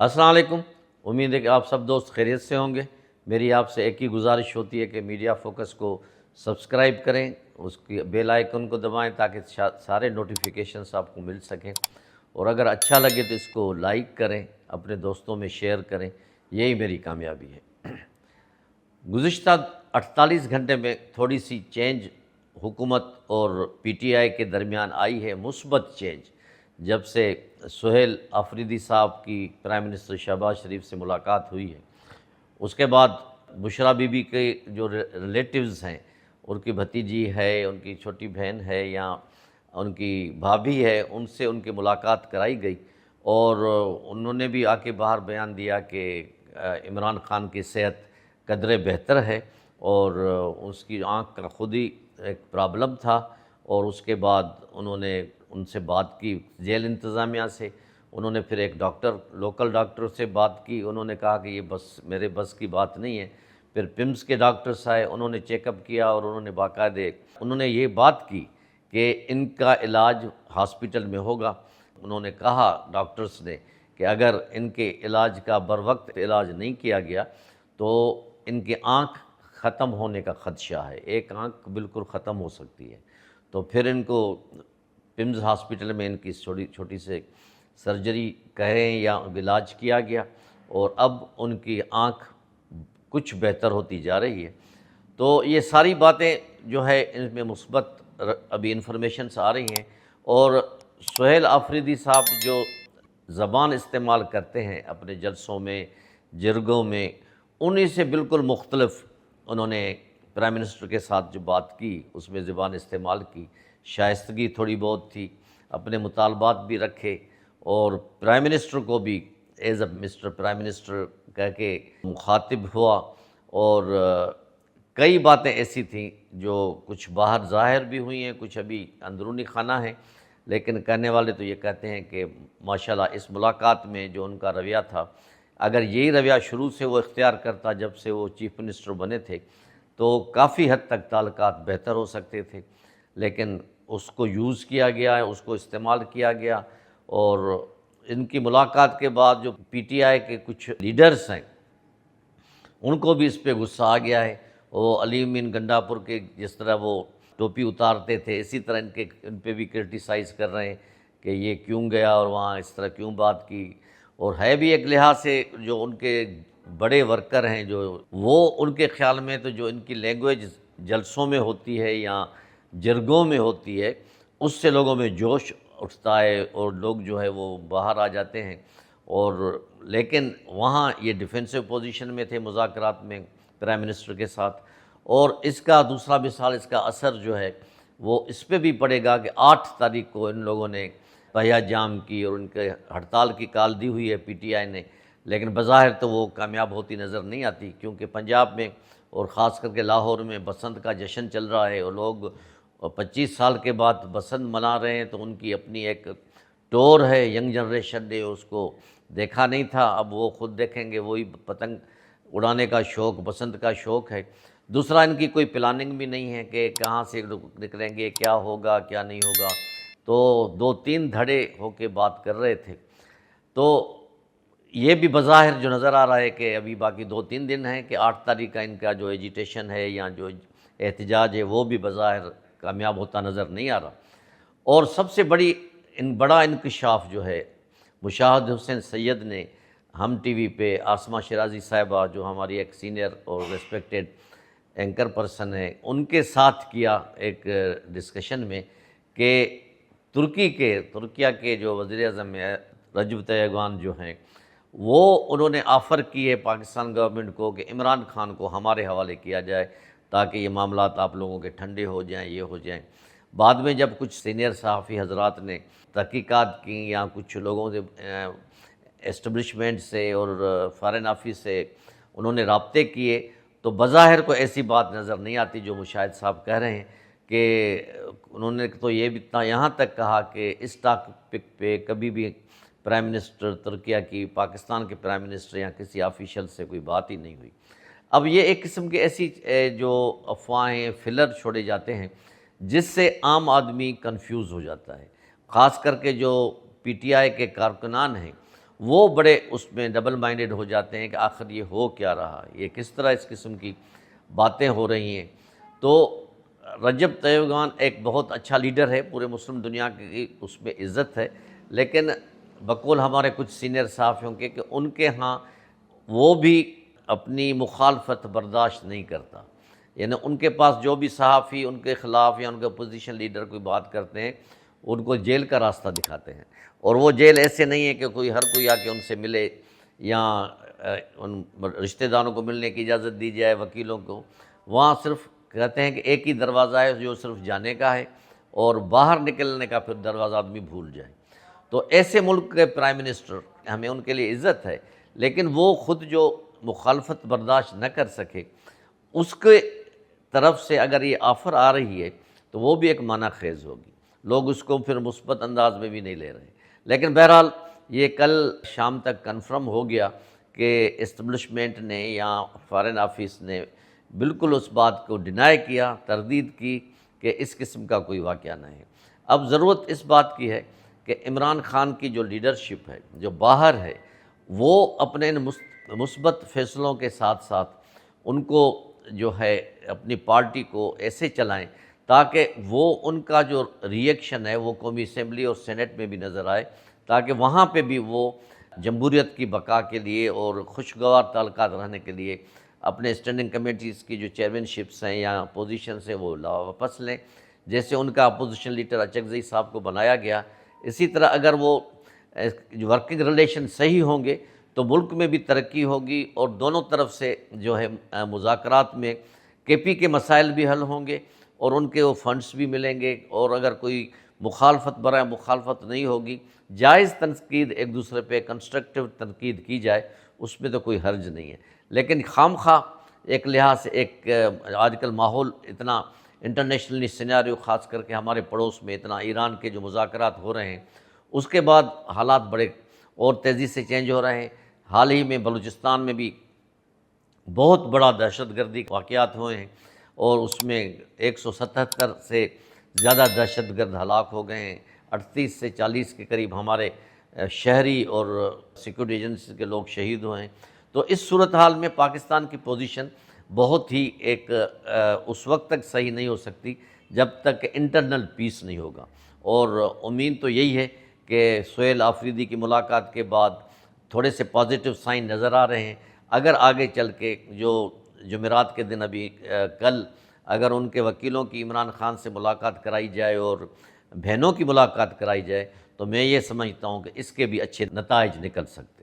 السلام علیکم۔ امید ہے کہ آپ سب دوست خیریت سے ہوں گے۔ میری آپ سے ایک ہی گزارش ہوتی ہے کہ میڈیا فوکس کو سبسکرائب کریں، اس کی بیل آئیکن کو دبائیں تاکہ سارے نوٹیفیکیشنز آپ کو مل سکیں، اور اگر اچھا لگے تو اس کو لائک کریں، اپنے دوستوں میں شیئر کریں، یہی میری کامیابی ہے۔ گزشتہ 48 گھنٹے میں تھوڑی سی چینج حکومت اور پی ٹی آئی کے درمیان آئی ہے، مثبت چینج۔ جب سے سہیل آفریدی صاحب کی پرائم منسٹر شہباز شریف سے ملاقات ہوئی ہے، اس کے بعد بشریٰ بی بی کے جو ریلیٹیوز ہیں، ان کی بھتیجی ہے، ان کی چھوٹی بہن ہے یا ان کی بھابھی ہے، ان سے ان کی ملاقات کرائی گئی، اور انہوں نے بھی آ کے باہر بیان دیا کہ عمران خان کی صحت قدرے بہتر ہے، اور اس کی آنکھ کا خود ہی ایک پرابلم تھا، اور اس کے بعد انہوں نے ان سے بات کی جیل انتظامیہ سے۔ انہوں نے پھر ایک ڈاکٹر، لوکل ڈاکٹر سے بات کی، انہوں نے کہا کہ یہ بس میرے بس کی بات نہیں ہے۔ پھر پمس کے ڈاکٹرز آئے، انہوں نے چیک اپ کیا، اور انہوں نے باقاعدہ انہوں نے یہ بات کی کہ ان کا علاج ہاسپٹل میں ہوگا۔ انہوں نے کہا ڈاکٹرز نے کہ اگر ان کے علاج کا بروقت علاج نہیں کیا گیا تو ان کی آنکھ ختم ہونے کا خدشہ ہے، ایک آنکھ بالکل ختم ہو سکتی ہے۔ تو پھر ان کو پمز ہاسپٹل میں ان کی چھوٹی سے سرجری کہیں یا علاج کیا گیا، اور اب ان کی آنکھ کچھ بہتر ہوتی جا رہی ہے۔ تو یہ ساری باتیں جو ہے ان میں مثبت ابھی انفارمیشنز آ رہی ہیں، اور سہیل آفریدی صاحب جو زبان استعمال کرتے ہیں اپنے جلسوں میں، جرگوں میں، انہی سے بالکل مختلف انہوں نے پرائم منسٹر کے ساتھ جو بات کی اس میں زبان استعمال کی، شائستگی تھوڑی بہت تھی، اپنے مطالبات بھی رکھے، اور پرائم منسٹر کو بھی as a mister prime minister کہہ کے مخاطب ہوا، اور کئی باتیں ایسی تھیں جو کچھ باہر ظاہر بھی ہوئی ہیں، کچھ ابھی اندرونی خانہ ہیں، لیکن کہنے والے تو یہ کہتے ہیں کہ ماشاءاللہ اس ملاقات میں جو ان کا رویہ تھا، اگر یہی رویہ شروع سے وہ اختیار کرتا جب سے وہ چیف منسٹر بنے تھے تو کافی حد تک تعلقات بہتر ہو سکتے تھے، لیکن اس کو یوز کیا گیا ہے، اس کو استعمال کیا گیا، اور ان کی ملاقات کے بعد جو پی ٹی آئی کے کچھ لیڈرز ہیں ان کو بھی اس پہ غصہ آ گیا ہے۔ وہ علی امین گنڈاپور کے جس طرح وہ ٹوپی اتارتے تھے، اسی طرح ان پہ بھی کرٹیسائز کر رہے ہیں کہ یہ کیوں گیا اور وہاں اس طرح کیوں بات کی، اور ہے بھی ایک لحاظ سے جو ان کے بڑے ورکر ہیں جو وہ ان کے خیال میں تو جو ان کی لینگویج جلسوں میں ہوتی ہے یا جرگوں میں ہوتی ہے اس سے لوگوں میں جوش اٹھتا ہے، اور لوگ جو ہے وہ باہر آ جاتے ہیں، اور لیکن وہاں یہ ڈیفینسو پوزیشن میں تھے مذاکرات میں پرائم منسٹر کے ساتھ، اور اس کا دوسرا مثال اس کا اثر جو ہے وہ اس پہ بھی پڑے گا کہ 8 تاریخ کو ان لوگوں نے پہیا جام کی اور ان کے ہڑتال کی کال دی ہوئی ہے پی ٹی آئی نے، لیکن بظاہر تو وہ کامیاب ہوتی نظر نہیں آتی، کیونکہ پنجاب میں اور خاص کر کے لاہور میں بسنت کا جشن چل رہا ہے، اور لوگ 25 سال کے بعد بسنت منا رہے ہیں، تو ان کی اپنی ایک ٹور ہے، ینگ جنریشن نے اس کو دیکھا نہیں تھا، اب وہ خود دیکھیں گے، وہی پتنگ اڑانے کا شوق، بسنت کا شوق ہے۔ دوسرا ان کی کوئی پلاننگ بھی نہیں ہے کہ کہاں سے نکلیں گے، کیا ہوگا کیا نہیں ہوگا، تو 2-3 دھڑے ہو کے بات کر رہے تھے۔ تو یہ بھی بظاہر جو نظر آ رہا ہے کہ ابھی باقی 2-3 دن ہیں کہ 8 تاریخ کا ان کا جو ایجیٹیشن ہے یا جو احتجاج ہے وہ بھی بظاہر کامیاب ہوتا نظر نہیں آ رہا۔ اور سب سے بڑا انکشاف جو ہے، مشاہد حسین سید نے ہم ٹی وی پہ آسمہ شیرازی صاحبہ جو ہماری ایک سینئر اور ریسپیکٹڈ اینکر پرسن ہے ان کے ساتھ کیا ایک ڈسکشن میں کہ ترکیہ کے جو وزیر اعظم رجب طیب ایردوان جو ہیں وہ انہوں نے آفر کی ہے پاکستان گورنمنٹ کو کہ عمران خان کو ہمارے حوالے کیا جائے تاکہ یہ معاملات آپ لوگوں کے ٹھنڈے ہو جائیں، یہ ہو جائیں۔ بعد میں جب کچھ سینئر صحافی حضرات نے تحقیقات کی یا کچھ لوگوں سے اسٹیبلشمنٹ سے اور فارن آفس سے انہوں نے رابطے کیے تو بظاہر کوئی ایسی بات نظر نہیں آتی جو مشاہد صاحب کہہ رہے ہیں، کہ انہوں نے تو یہ بھی یہاں تک کہا کہ اس ٹاپک پہ کبھی بھی پرائم منسٹر ترکیہ کی پاکستان کے پرائم منسٹر یا کسی آفیشل سے کوئی بات ہی نہیں ہوئی۔ اب یہ ایک قسم کی ایسی جو افواہیں فلر چھوڑے جاتے ہیں جس سے عام آدمی کنفیوز ہو جاتا ہے، خاص کر کے جو پی ٹی آئی کے کارکنان ہیں وہ بڑے اس میں ڈبل مائنڈڈ ہو جاتے ہیں کہ آخر یہ ہو کیا رہا، یہ کس طرح اس قسم کی باتیں ہو رہی ہیں۔ تو رجب طیب اردوغان ایک بہت اچھا لیڈر ہے، پورے مسلم دنیا کی اس میں عزت ہے، لیکن بقول ہمارے کچھ سینئر صحافیوں کے کہ ان کے ہاں وہ بھی اپنی مخالفت برداشت نہیں کرتا، یعنی ان کے پاس جو بھی صحافی ان کے خلاف یا ان کے اپوزیشن لیڈر کوئی بات کرتے ہیں ان کو جیل کا راستہ دکھاتے ہیں، اور وہ جیل ایسے نہیں ہے کہ ہر کوئی آ کے ان سے ملے یا ان رشتہ داروں کو ملنے کی اجازت دی جائے، وکیلوں کو۔ وہاں صرف کہتے ہیں کہ ایک ہی دروازہ ہے جو صرف جانے کا ہے، اور باہر نکلنے کا پھر دروازہ آدمی بھول جائے۔ تو ایسے ملک کے پرائم منسٹر، ہمیں ان کے لیے عزت ہے، لیکن وہ خود جو مخالفت برداشت نہ کر سکے، اس کے طرف سے اگر یہ آفر آ رہی ہے تو وہ بھی ایک معنی خیز ہوگی، لوگ اس کو پھر مثبت انداز میں بھی نہیں لے رہے۔ لیکن بہرحال یہ کل شام تک کنفرم ہو گیا کہ اسٹیبلشمنٹ نے یا فارن آفس نے بالکل اس بات کو ڈینائی کیا، تردید کی کہ اس قسم کا کوئی واقعہ نہیں ہے۔ اب ضرورت اس بات کی ہے کہ عمران خان کی جو لیڈرشپ ہے، جو باہر ہے، وہ اپنے ان مثبت فیصلوں کے ساتھ ساتھ ان کو جو ہے اپنی پارٹی کو ایسے چلائیں تاکہ وہ ان کا جو ری ایکشن ہے وہ قومی اسمبلی اور سینٹ میں بھی نظر آئے، تاکہ وہاں پہ بھی وہ جمہوریت کی بقا کے لیے اور خوشگوار تعلقات رہنے کے لیے اپنے اسٹینڈنگ کمیٹیز کی جو چیئرمین شپس ہیں یا پوزیشنز ہیں وہ واپس لیں۔ جیسے ان کا اپوزیشن لیڈر اچکزئی صاحب کو بنایا گیا، اسی طرح اگر وہ ورکنگ ریلیشن صحیح ہوں گے تو ملک میں بھی ترقی ہوگی، اور دونوں طرف سے جو ہے مذاکرات میں کے پی کے مسائل بھی حل ہوں گے اور ان کے وہ فنڈز بھی ملیں گے، اور اگر کوئی مخالفت برائے مخالفت نہیں ہوگی، جائز تنقید ایک دوسرے پہ کنسٹرکٹیو تنقید کی جائے، اس میں تو کوئی حرج نہیں ہے۔ لیکن خام خواہ ایک لحاظ سے ایک آج کل ماحول اتنا انٹرنیشنلی سیناریو، خاص کر کے ہمارے پڑوس میں اتنا ایران کے جو مذاکرات ہو رہے ہیں، اس کے بعد حالات بڑے اور تیزی سے چینج ہو رہے ہیں۔ حال ہی میں بلوچستان میں بھی بہت بڑا دہشت گردی واقعات ہوئے ہیں، اور اس میں 177 سے زیادہ دہشت گرد ہلاک ہو گئے ہیں، 38 سے 40 کے قریب ہمارے شہری اور سیکورٹی ایجنسی کے لوگ شہید ہوئے ہیں۔ تو اس صورتحال میں پاکستان کی پوزیشن بہت ہی ایک اس وقت تک صحیح نہیں ہو سکتی جب تک انٹرنل پیس نہیں ہوگا، اور امید تو یہی ہے کہ سہیل آفریدی کی ملاقات کے بعد تھوڑے سے پازیٹیو سائن نظر آ رہے ہیں۔ اگر آگے چل کے جو جمعرات کے دن ابھی کل اگر ان کے وکیلوں کی عمران خان سے ملاقات کرائی جائے اور بہنوں کی ملاقات کرائی جائے تو میں یہ سمجھتا ہوں کہ اس کے بھی اچھے نتائج نکل سکتے ہیں۔